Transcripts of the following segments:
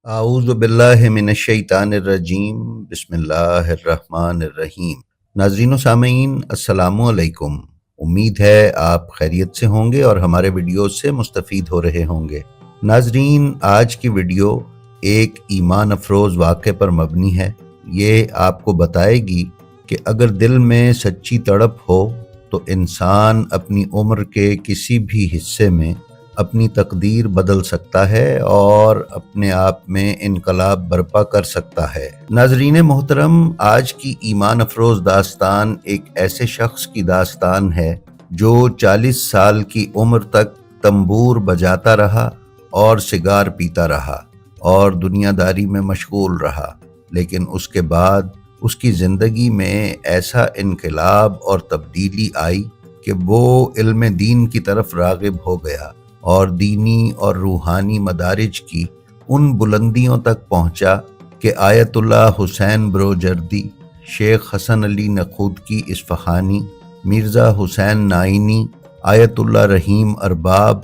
اعوذ باللہ من الشیطان الرجیم بسم اللہ الرحمن الرحیم۔ ناظرین و سامعین السلام علیکم۔ امید ہے آپ خیریت سے ہوں گے اور ہمارے ویڈیو سے مستفید ہو رہے ہوں گے۔ ناظرین، آج کی ویڈیو ایک ایمان افروز واقعے پر مبنی ہے۔ یہ آپ کو بتائے گی کہ اگر دل میں سچی تڑپ ہو تو انسان اپنی عمر کے کسی بھی حصے میں اپنی تقدیر بدل سکتا ہے اور اپنے آپ میں انقلاب برپا کر سکتا ہے۔ ناظرین محترم، آج کی ایمان افروز داستان ایک ایسے شخص کی داستان ہے جو 40 سال کی عمر تک تنبور بجاتا رہا اور سگار پیتا رہا اور دنیا داری میں مشغول رہا، لیکن اس کے بعد اس کی زندگی میں ایسا انقلاب اور تبدیلی آئی کہ وہ علم دین کی طرف راغب ہو گیا اور دینی اور روحانی مدارج کی ان بلندیوں تک پہنچا کہ آیت اللہ حسین بروجردی، شیخ حسن علی نقودکی اصفہانی، مرزا حسین نائینی، آیت اللہ رحیم ارباب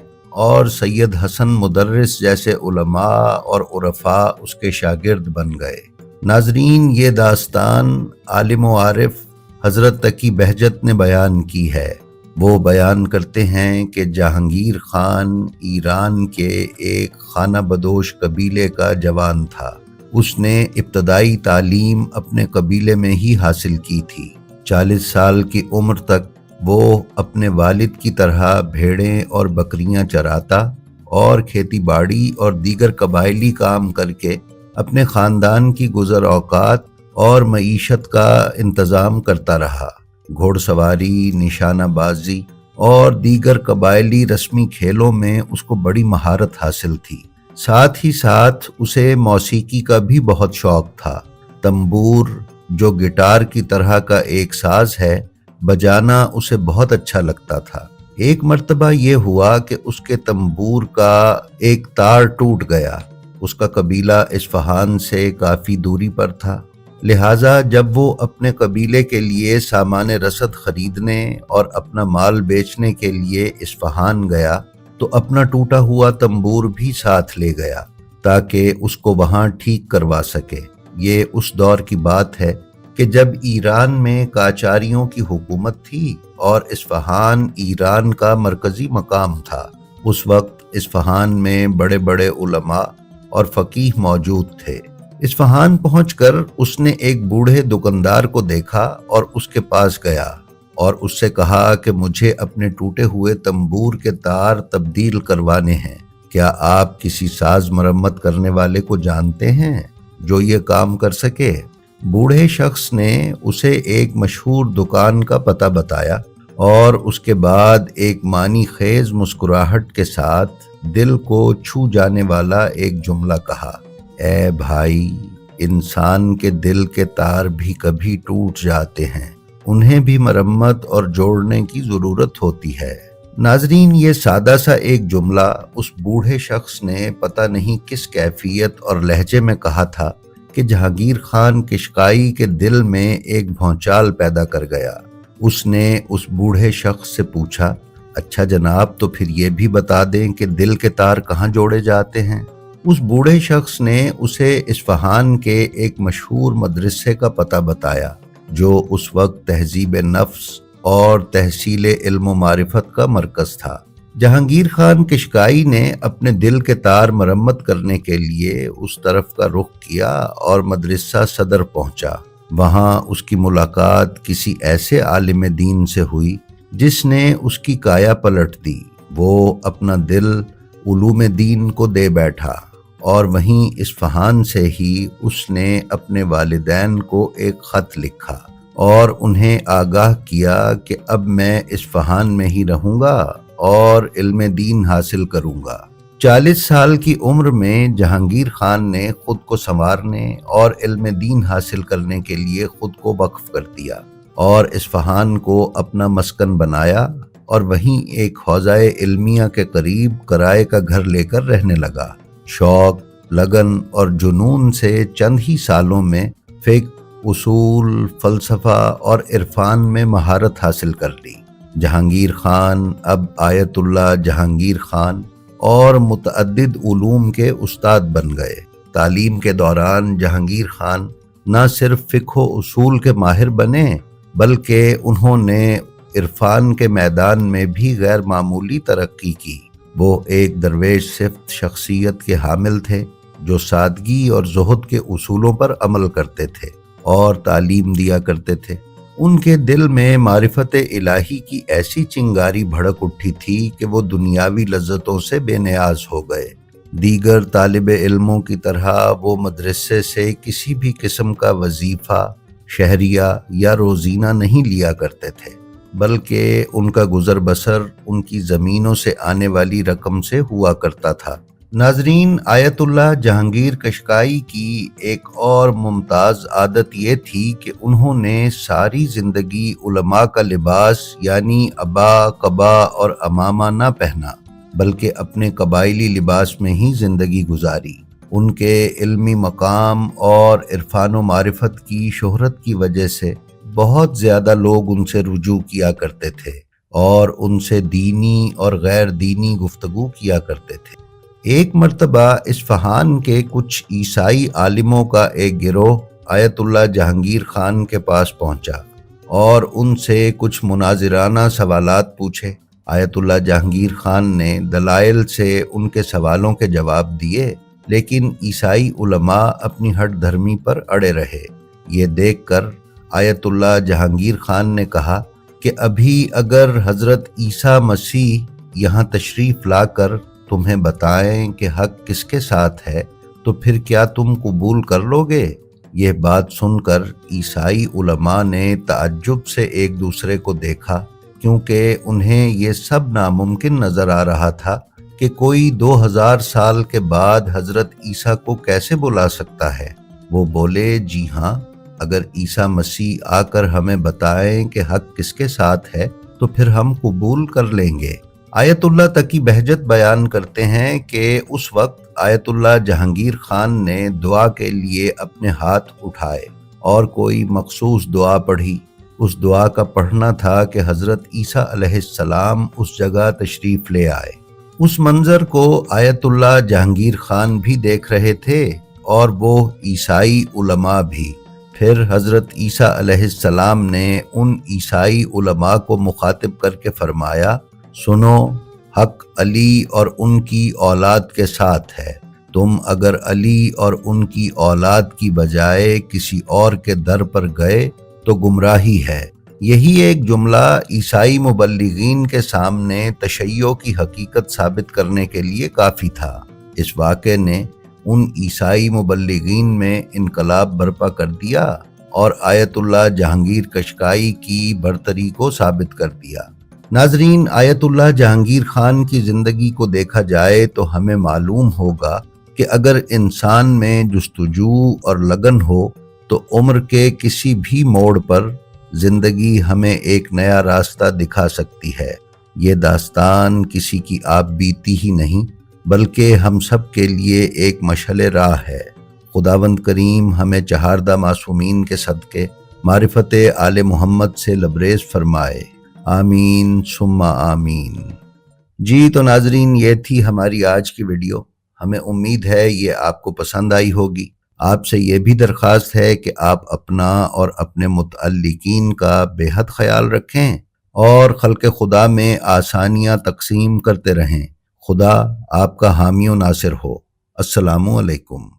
اور سید حسن مدرس جیسے علماء اور عرفاء اس کے شاگرد بن گئے۔ ناظرین، یہ داستان عالم و عارف حضرت تقی بہجت نے بیان کی ہے۔ وہ بیان کرتے ہیں کہ جہانگیر خان ایران کے ایک خانہ بدوش قبیلے کا جوان تھا۔ اس نے ابتدائی تعلیم اپنے قبیلے میں ہی حاصل کی تھی۔ 40 سال کی عمر تک وہ اپنے والد کی طرح بھیڑیں اور بکریاں چراتا اور کھیتی باڑی اور دیگر قبائلی کام کر کے اپنے خاندان کی گزر اوقات اور معیشت کا انتظام کرتا رہا۔ گھوڑ سواری، نشانہ بازی اور دیگر قبائلی رسمی کھیلوں میں اس کو بڑی مہارت حاصل تھی۔ ساتھ ہی ساتھ اسے موسیقی کا بھی بہت شوق تھا۔ تنبور، جو گٹار کی طرح کا ایک ساز ہے، بجانا اسے بہت اچھا لگتا تھا۔ ایک مرتبہ یہ ہوا کہ اس کے تنبور کا ایک تار ٹوٹ گیا۔ اس کا قبیلہ اصفہان سے کافی دوری پر تھا، لہٰذا جب وہ اپنے قبیلے کے لیے سامان رسد خریدنے اور اپنا مال بیچنے کے لیے اصفہان گیا تو اپنا ٹوٹا ہوا تنبور بھی ساتھ لے گیا تاکہ اس کو وہاں ٹھیک کروا سکے۔ یہ اس دور کی بات ہے کہ جب ایران میں قاجاریوں کی حکومت تھی اور اصفہان ایران کا مرکزی مقام تھا۔ اس وقت اصفہان میں بڑے بڑے علماء اور فقیہ موجود تھے۔ اصفہان پہنچ کر اس نے ایک بوڑھے دکاندار کو دیکھا اور اس کے پاس گیا اور اس سے کہا کہ مجھے اپنے ٹوٹے ہوئے تنبور کے تار تبدیل کروانے ہیں۔ کیا آپ کسی ساز مرمت کرنے والے کو جانتے ہیں جو یہ کام کر سکے؟ بوڑھے شخص نے اسے ایک مشہور دکان کا پتہ بتایا اور اس کے بعد ایک معنی خیز مسکراہٹ کے ساتھ دل کو چھو جانے والا ایک جملہ کہا، اے بھائی، انسان کے دل کے تار بھی کبھی ٹوٹ جاتے ہیں، انہیں بھی مرمت اور جوڑنے کی ضرورت ہوتی ہے۔ ناظرین، یہ سادہ سا ایک جملہ اس بوڑھے شخص نے پتہ نہیں کس کیفیت اور لہجے میں کہا تھا کہ جہانگیر خان قشقائی کے دل میں ایک بھونچال پیدا کر گیا۔ اس نے اس بوڑھے شخص سے پوچھا، اچھا جناب، تو پھر یہ بھی بتا دیں کہ دل کے تار کہاں جوڑے جاتے ہیں؟ اس بوڑھے شخص نے اسے اصفہان کے ایک مشہور مدرسے کا پتہ بتایا جو اس وقت تہذیب نفس اور تحصیل علم و معرفت کا مرکز تھا۔ جہانگیر خان قشقائی نے اپنے دل کے تار مرمت کرنے کے لیے اس طرف کا رخ کیا اور مدرسہ صدر پہنچا۔ وہاں اس کی ملاقات کسی ایسے عالم دین سے ہوئی جس نے اس کی کایا پلٹ دی۔ وہ اپنا دل علوم دین کو دے بیٹھا اور وہیں اصفہان سے ہی اس نے اپنے والدین کو ایک خط لکھا اور انہیں آگاہ کیا کہ اب میں اصفہان میں ہی رہوں گا اور علم دین حاصل کروں گا۔ 40 سال کی عمر میں جہانگیر خان نے خود کو سنوارنے اور علم دین حاصل کرنے کے لیے خود کو وقف کر دیا اور اصفہان کو اپنا مسکن بنایا اور وہیں ایک حوزہ علمیہ کے قریب کرائے کا گھر لے کر رہنے لگا۔ شوق، لگن اور جنون سے چند ہی سالوں میں فقہ، اصول، فلسفہ اور عرفان میں مہارت حاصل کر لی۔ جہانگیر خان اب آیت اللہ جہانگیر خان اور متعدد علوم کے استاد بن گئے۔ تعلیم کے دوران جہانگیر خان نہ صرف فقہ و اصول کے ماہر بنے بلکہ انہوں نے عرفان کے میدان میں بھی غیر معمولی ترقی کی۔ وہ ایک درویش صفت شخصیت کے حامل تھے جو سادگی اور زہد کے اصولوں پر عمل کرتے تھے اور تعلیم دیا کرتے تھے۔ ان کے دل میں معرفت الہی کی ایسی چنگاری بھڑک اٹھی تھی کہ وہ دنیاوی لذتوں سے بے نیاز ہو گئے۔ دیگر طالب علموں کی طرح وہ مدرسے سے کسی بھی قسم کا وظیفہ، شہریہ یا روزینہ نہیں لیا کرتے تھے، بلکہ ان کا گزر بسر ان کی زمینوں سے آنے والی رقم سے ہوا کرتا تھا۔ ناظرین، آیت اللہ جہانگیر قشقائی کی ایک اور ممتاز عادت یہ تھی کہ انہوں نے ساری زندگی علماء کا لباس یعنی عبا، قبا اور عمامہ نہ پہنا بلکہ اپنے قبائلی لباس میں ہی زندگی گزاری۔ ان کے علمی مقام اور عرفان و معرفت کی شہرت کی وجہ سے بہت زیادہ لوگ ان سے رجوع کیا کرتے تھے اور ان سے دینی اور غیر دینی گفتگو کیا کرتے تھے۔ ایک مرتبہ اصفہان کے کچھ عیسائی عالموں کا ایک گروہ آیت اللہ جہانگیر خان کے پاس پہنچا اور ان سے کچھ مناظرانہ سوالات پوچھے۔ آیت اللہ جہانگیر خان نے دلائل سے ان کے سوالوں کے جواب دیے، لیکن عیسائی علماء اپنی ہٹ دھرمی پر اڑے رہے۔ یہ دیکھ کر آیت اللہ جہانگیر خان نے کہا کہ ابھی اگر حضرت عیسیٰ مسیح یہاں تشریف لا کر تمہیں بتائیں کہ حق کس کے ساتھ ہے تو پھر کیا تم قبول کر لو گے؟ یہ بات سن کر عیسائی علماء نے تعجب سے ایک دوسرے کو دیکھا، کیونکہ انہیں یہ سب ناممکن نظر آ رہا تھا کہ کوئی 2000 سال کے بعد حضرت عیسیٰ کو کیسے بلا سکتا ہے۔ وہ بولے، جی ہاں، اگر عیسیٰ مسیح آ کر ہمیں بتائیں کہ حق کس کے ساتھ ہے تو پھر ہم قبول کر لیں گے۔ آیت اللہ تقی بہجت بیان کرتے ہیں کہ اس وقت آیت اللہ جہانگیر خان نے دعا کے لیے اپنے ہاتھ اٹھائے اور کوئی مخصوص دعا پڑھی۔ اس دعا کا پڑھنا تھا کہ حضرت عیسیٰ علیہ السلام اس جگہ تشریف لے آئے۔ اس منظر کو آیت اللہ جہانگیر خان بھی دیکھ رہے تھے اور وہ عیسائی علماء بھی۔ پھر حضرت عیسیٰ علیہ السلام نے ان عیسائی علماء کو مخاطب کر کے فرمایا، سنو، حق علی اور ان کی اولاد کے ساتھ ہے۔ تم اگر علی اور ان کی اولاد کی بجائے کسی اور کے در پر گئے تو گمراہی ہے۔ یہی ایک جملہ عیسائی مبلغین کے سامنے تشیع کی حقیقت ثابت کرنے کے لیے کافی تھا۔ اس واقعے نے ان عیسائی مبلغین میں انقلاب برپا کر دیا اور آیت اللہ جہانگیر قشقائی کی برتری کو ثابت کر دیا۔ ناظرین، آیت اللہ جہانگیر خان کی زندگی کو دیکھا جائے تو ہمیں معلوم ہوگا کہ اگر انسان میں جستجو اور لگن ہو تو عمر کے کسی بھی موڑ پر زندگی ہمیں ایک نیا راستہ دکھا سکتی ہے۔ یہ داستان کسی کی آپ بیتی ہی نہیں بلکہ ہم سب کے لیے ایک مشعل راہ ہے۔ خداوند کریم ہمیں چہاردہ معصومین کے صدقے معرفت آل محمد سے لبریز فرمائے، آمین ثم آمین۔ جی تو ناظرین، یہ تھی ہماری آج کی ویڈیو۔ ہمیں امید ہے یہ آپ کو پسند آئی ہوگی۔ آپ سے یہ بھی درخواست ہے کہ آپ اپنا اور اپنے متعلقین کا بے حد خیال رکھیں اور خلق خدا میں آسانیاں تقسیم کرتے رہیں۔ خدا آپ کا حامی و ناصر ہو۔ السلام علیکم۔